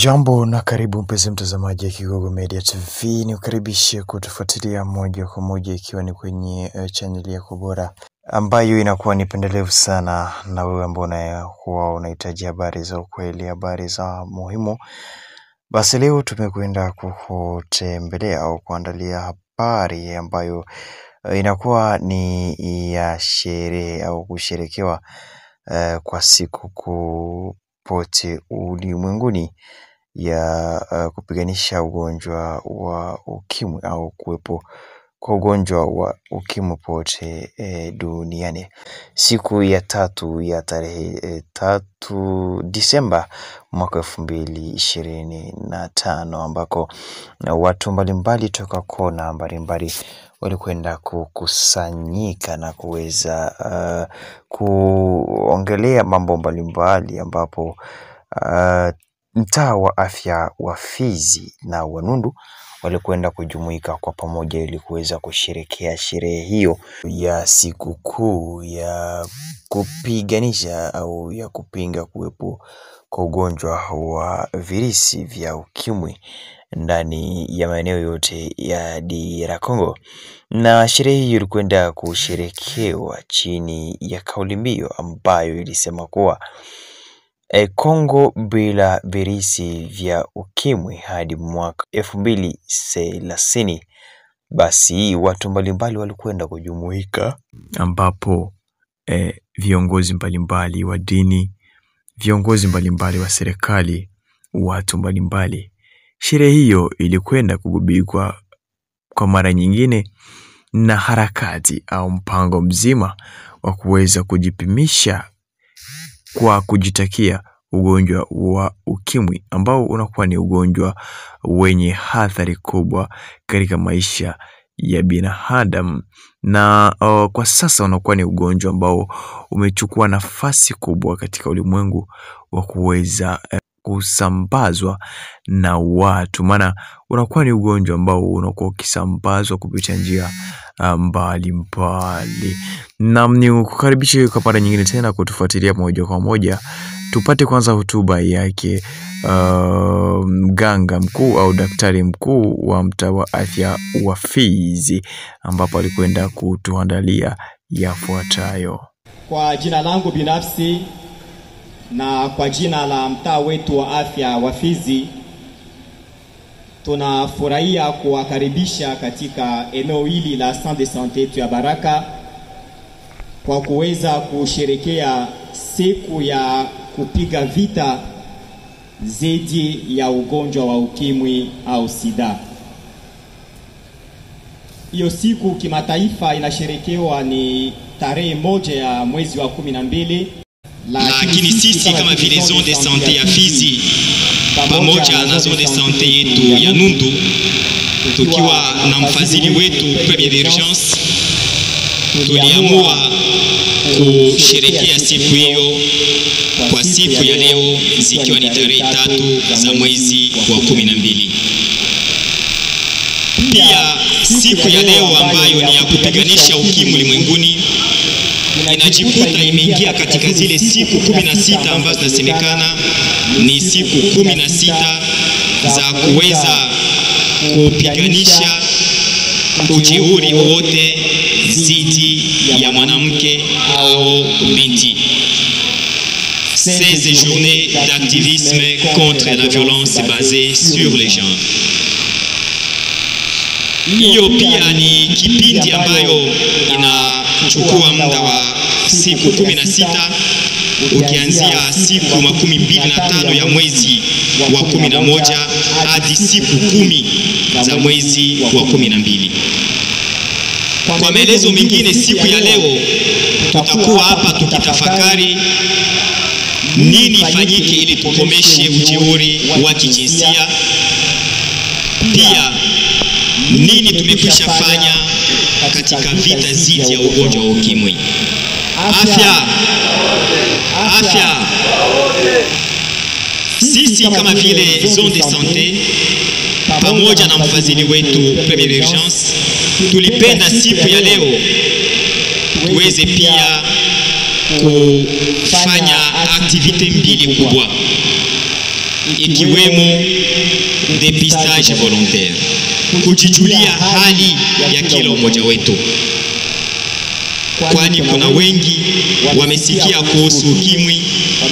Jambo na karibu mpenzi mtazamaji ya Kigogo Media TV, ni ukaribishe kutufuatilia moja kwa moja ikiwa ni kwenye channel yako bora ambayo inakuwa ni pendelevu sana na wewe ambao unakuwa unahitaji habari za ukweli, habari za muhimu. Basi leo tumekwenda kukutembelea au kuandalia habari ambayo inakuwa ni ya sherehe au kusherekewa kwa siku kuu pote ulimwenguni ya kupiganisha ugonjwa wa ukimwi au kuwepo kwa ugonjwa wa ukimwi pote duniani. Siku ya tatu ya tarehe 3 Disemba mwaka 2025 ambako watu mbalimbali toka kona mbalimbali walikwenda kukusanyika na kuweza kuongelea mambo mbalimbali, ambapo mtaa wa afya wa Fizi na Wanundu walikwenda kujumuika kwa pamoja ili kuweza kusherehekea sherehe hiyo ya siku kuu ya kupiganisha au ya kupinga kuwepo kwa ugonjwa wa virusi vya ukimwi ndani ya maeneo yote ya DR Congo. Na sherehe hiyo ilikwenda kusherekewa chini ya kauli mbiu ambayo ilisema kuwa Kongo bila virusi vya ukimwi hadi mwaka 2030. Basi watu mbalimbali walikwenda kujumuika, ambapo viongozi mbalimbali wa dini, viongozi mbalimbali wa serikali, watu mbalimbali. Sherehe hiyo ilikwenda kugubikwa kwa mara nyingine na harakati au mpango mzima wa kuweza kujipimisha kwa kujitakia ugonjwa wa ukimwi, ambao unakuwa ni ugonjwa wenye athari kubwa katika maisha ya binadamu, na kwa sasa unakuwa ni ugonjwa ambao umechukua nafasi kubwa katika ulimwengu wa kuweza kusambazwa na watu, maana unakuwa ni ugonjwa ambao unakuwa ukisambazwa kupitia njia mbalimbali. Na nikukaribisha kwa mara nyingine tena kutufuatilia moja kwa moja. Tupate kwanza hotuba yake mganga mkuu au daktari mkuu wa mtaa wa afya wa Fizi, ambapo alikwenda kutuandalia yafuatayo. Kwa jina langu binafsi na kwa jina la mtaa wetu wa afya wa Fizi, tunafurahia kuwakaribisha katika eneo hili la Centre de Santé yetu ya Baraka kwa kuweza kusherekea siku ya kupiga vita dhidi ya ugonjwa wa ukimwi au sida. Hiyo siku kimataifa inasherekewa ni tarehe 1 ya mwezi wa 12, lakini sisi kama vile zone de santé ya Fizi pamoja na zone de santé yetu ya Nundu, tukiwa na mfadhili wetu Premier d'Urgence, tuliamua kusherehekea siku hiyo kwa siku ya leo, zikiwa ni tarehe 3 za mwezi wa 12. Pia siku ya leo ambayo ni ya kupiganisha ukimwi ulimwenguni inajikuta imeingia katika zile siku 16 ambazo zinasemekana ni siku 16 za kuweza kupiganisha ujeuri wowote dhidi ya mwanamke au binti. 16 journées d'activisme contre la violence basée sur les genres. Hiyo pia ni kipindi ambayo inachukua muda wa siku 16, ukianzia siku 25 ya mwezi wa 11 hadi siku 10 za mwezi wa 12. Kwa maelezo mengine, siku ya leo tutakuwa hapa tukitafakari nini fanyike ili tukomeshe ujeuri wa kijinsia, pia nini tumekwisha fanya katika vita dhidi ya ugonjwa wa ukimwi. Afya. Sisi kama vile zone de santé pamoja na mfadhili wetu Premier d'Urgence, tulipenda siku ya leo tuweze pia kufanya aktivite mbili kubwa. ikiwemo depistage volontaire, kujijulia hali ya kila mmoja wetu, kwani kuna wengi wamesikia kuhusu ukimwi,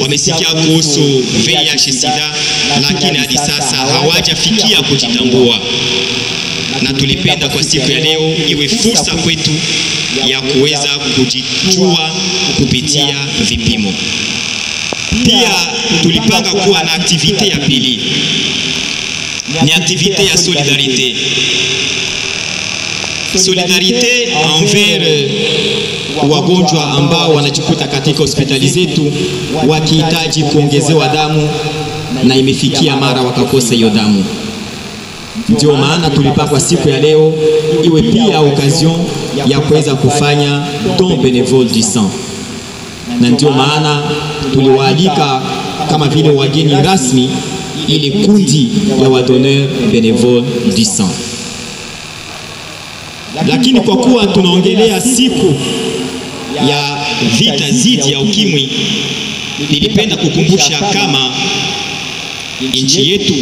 wamesikia kuhusu VIH sida, lakini hadi sasa hawajafikia kujitambua. Na tulipenda kwa siku ya leo iwe fursa kwetu ya kuweza kujijua kupitia vipimo. Pia tulipanga kuwa na aktivite ya pili, ni aktivite ya solidarite. Solidarite envers wagonjwa ambao wanajikuta katika hospitali zetu wakihitaji kuongezewa damu na imefikia mara wakakosa hiyo damu. Ndio maana tulipakwa siku ya leo iwe pia occasion ya kuweza kufanya don bénévole du sang, na ndio maana tuliwaalika kama vile wageni rasmi ili kundi ya wadonneur bénévole du sang. Lakini kwa kuwa tunaongelea siku ya vita dhidi ya ukimwi, nilipenda kukumbusha kama nchi yetu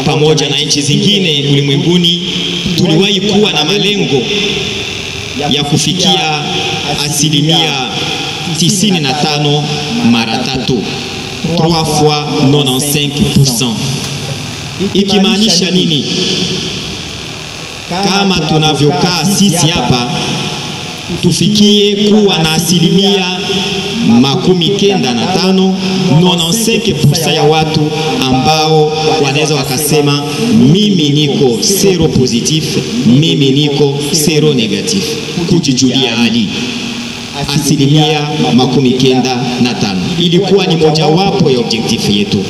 pamoja na nchi zingine ulimwenguni tuliwahi kuwa na malengo ya kufikia 95% mara tatu, 3 fois 95%. Ikimaanisha nini? Kama tunavyokaa sisi hapa, tufikie kuwa na 95%, 95% ya watu ambao wanaweza wakasema mimi niko sero positif, mimi niko sero negatif, kujijulia hali 95%. Ilikuwa ni mojawapo ya objectif yetu,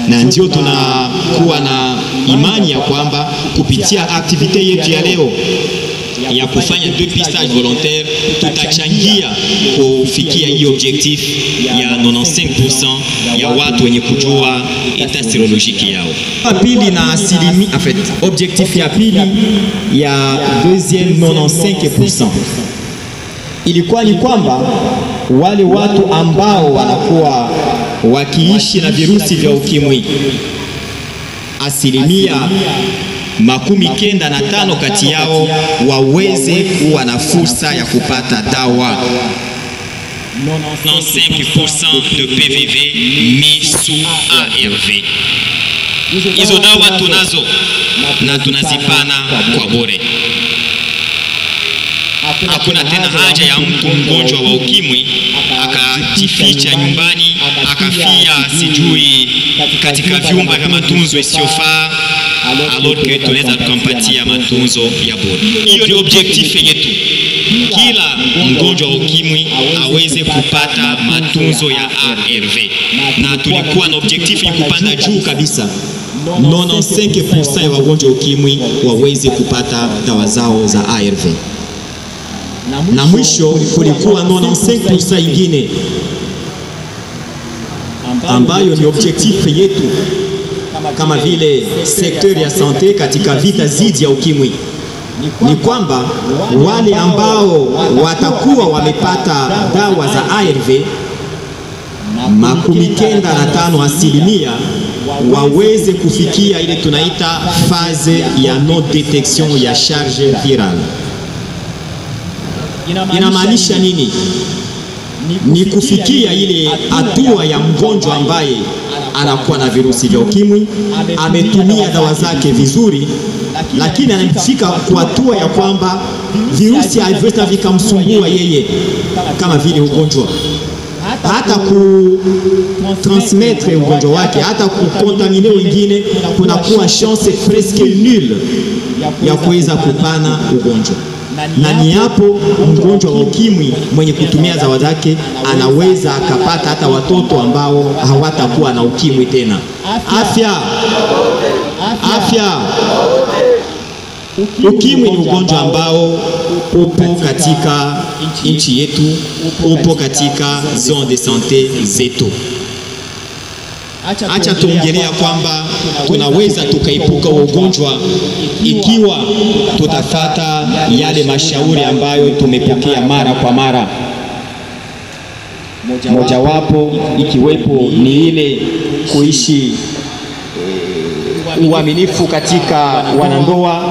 na ndio tunakuwa na imani ya kwamba kupitia aktivite yetu ya leo ya kufanya depistage volontaire tutachangia kufikia hii objectif ya 95% ya watu wenye kujua etat serologiki yao. Pili na asilimi, en fait, objectif ya pili ya deuxième 95% ilikuwa ni kwamba wale watu ambao wanakuwa wakiishi na virusi vya ukimwi, 95% kati yao waweze kuwa na fursa ya kupata dawa. 95% de PVV mis sous ARV. Hizo dawa tunazo na tunazipana kwa bure. Hakuna tena haja ya mtu mgonjwa wa ukimwi akajificha nyumbani akafia sijui katika vyumba vya matunzo isiyofaa, alors que tunaweza kumpatia matunzo ya bure. Hiyo ni objectif yetu, kila mgonjwa wa ukimwi aweze kupata matunzo ya ARV, na tulikuwa na objectif ya kupanda juu kabisa, 95% ya wagonjwa wa ukimwi waweze kupata dawa zao za ARV. Na mwisho kulikuwa 95% ingine ambayo ni objectif yetu kama vile sekteur ya sante katika vita dhidi ya ukimwi, ni kwamba wale ambao watakuwa wamepata dawa za ARV 95% waweze kufikia ile tunaita phase ya non detection ya charge virale. Inamaanisha nini? Ni kufikia ile hatua ya mgonjwa ambaye anakuwa na virusi vya ukimwi, ametumia dawa zake vizuri, lakini anafika kwa hatua ya kwamba virusi haviwezi vikamsumbua yeye kama vile ugonjwa, hata kutransmettre ugonjwa wake, hata kukontamine wengine, kunakuwa chance presque nulle ya kuweza kupana ugonjwa. Na ni hapo mgonjwa wa ukimwi mwenye kutumia dawa zake anaweza akapata hata watoto ambao hawatakuwa na ukimwi tena. Afya. Ukimwi ni ugonjwa ambao upo katika nchi yetu, upo katika zone de santé zetu. Acha tuongelea kwamba tunaweza tukaipuka ugonjwa ikiwa tutafata yale mashauri ambayo tumepokea mara kwa mara. Mojawapo ikiwepo ni ile kuishi uaminifu katika wanandoa,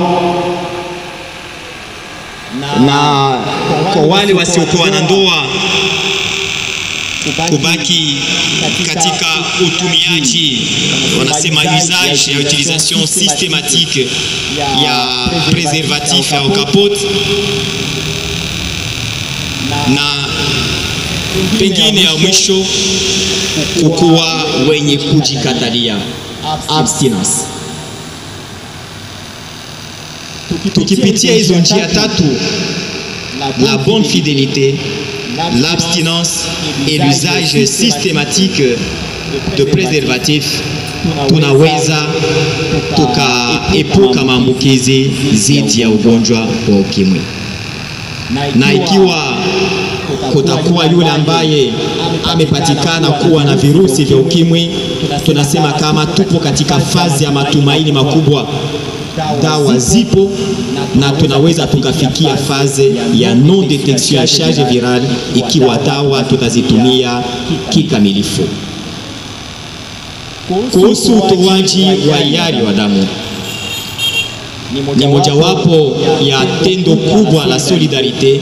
na kwa wale wasiokuwa wanandoa kubaki katika utumiaji, wanasema usage ya utilisation systématique ya preservatif au capote, na pengine ya mwisho kukuwa wenye kujikatalia, abstinence. Tukipitia hizo njia tatu, la bonne fidélité, l'abstinence et l'usage systématique de préservatifs, tunaweza tukaepuka maambukizi dhidi ya ugonjwa wa ukimwi. Na ikiwa kutakuwa yule ambaye amepatikana kuwa na virusi vya ukimwi, tunasema kama tupo katika fazi ya matumaini makubwa. Dawa zipo na tunaweza tukafikia faze ya non detection ya charge virale ikiwa dawa tutazitumia kikamilifu. Kuhusu utoaji wa hiari wa damu, ni mojawapo ya tendo kubwa la solidarite,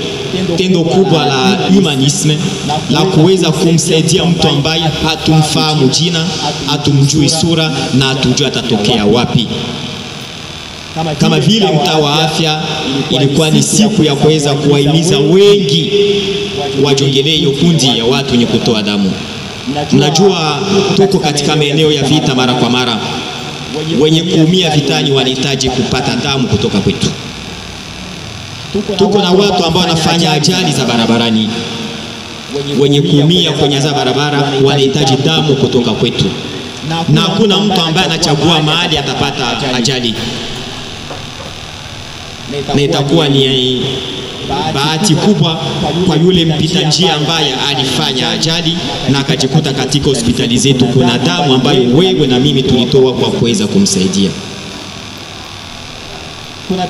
tendo kubwa la humanisme, la kuweza kumsaidia mtu ambaye hatumfahamu jina, hatumjui sura na hatujui atatokea wapi. Kama vile mtaa wa afya ilikuwa ni siku ya kuweza kuwahimiza wengi wajongelee hiyo kundi ya watu wenye kutoa damu. Mnajua tuko katika maeneo ya vita mara kwa mara. Wenye kuumia vitani wanahitaji kupata damu kutoka kwetu. Tuko na watu ambao wanafanya ajali za barabarani. Wenye kuumia kwenye za barabara wanahitaji damu kutoka kwetu. Na hakuna mtu ambaye anachagua mahali atapata ajali. Na itakuwa ni bahati kubwa kwa yule mpita njia ambaye alifanya ajali na akajikuta katika hospitali zetu kuna damu ambayo wewe na mimi tulitoa kwa kuweza kumsaidia.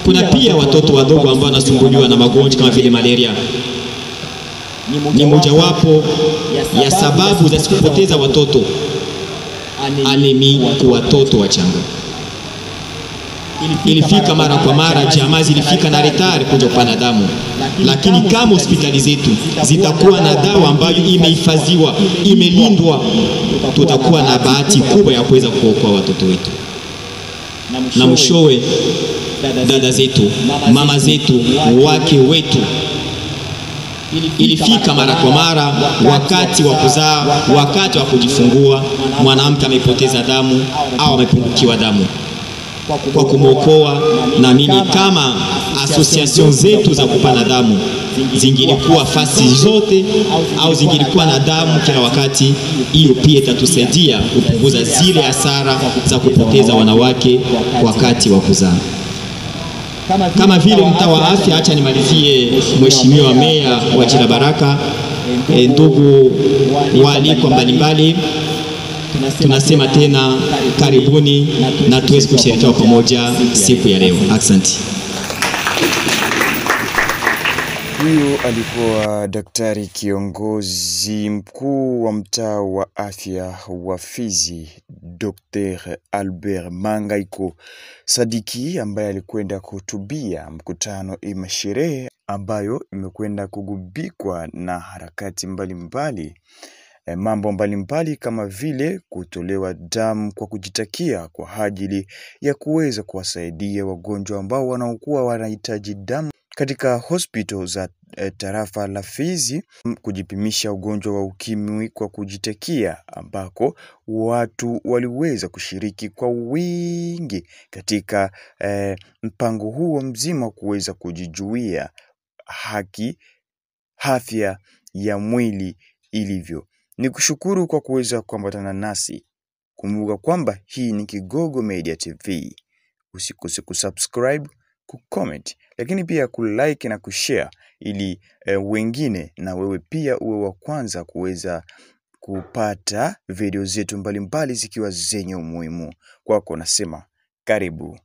Kuna pia watoto wadogo ambao wanasumbuliwa na magonjwa kama vile malaria. Ni mojawapo ya sababu za kupoteza watoto, anemi kwa watoto wachanga. Ilifika mara kwa mara, jamaa zilifika na retard kuja kupana damu. Lakini kama hospitali zetu zitakuwa na dawa ambayo imehifadhiwa, imelindwa, tutakuwa na bahati kubwa ya kuweza kuokoa watoto wetu. Na mwishowe, dada zetu, mama zetu, wake wetu, ilifika mara kwa mara wakati wa kuzaa, wakati wa kujifungua, mwanamke amepoteza damu au amepungukiwa damu. Kwa kumwokoa, na mimi kama association zetu za kupana damu zingilikuwa fasi zote au zingilikuwa na damu kila wakati, hiyo pia itatusaidia kupunguza zile hasara za kupoteza wanawake wakati wa kuzaa. Kama vile mtaa wa afya, acha nimalizie mheshimiwa meya wa Jila Baraka, ndugu waalikwa mbalimbali, tunasema tena karibuni na tuweze kusherehekea pamoja siku ya leo. Asante. Huyo alikuwa daktari kiongozi mkuu wa mtaa wa afya wa Fizi, Dr. Albert Mangaiko Sadiki, ambaye alikwenda kuhutubia mkutano ima sherehe ambayo imekwenda kugubikwa na harakati mbalimbali. Mambo mbalimbali kama vile kutolewa damu kwa kujitakia kwa ajili ya kuweza kuwasaidia wagonjwa ambao wanaokuwa wanahitaji damu katika hospital za tarafa la Fizi, kujipimisha ugonjwa wa ukimwi kwa kujitakia, ambako watu waliweza kushiriki kwa wingi katika mpango huo mzima kuweza kujijuia haki afya ya mwili ilivyo. Ni kushukuru kwa kuweza kuambatana nasi. Kumbuka kwamba hii ni Kigogo Media TV. Usikose kusubscribe, kucomment, lakini pia kulike na kushare ili wengine na wewe pia uwe wa kwanza kuweza kupata video zetu mbalimbali zikiwa zenye umuhimu kwako. Nasema karibu.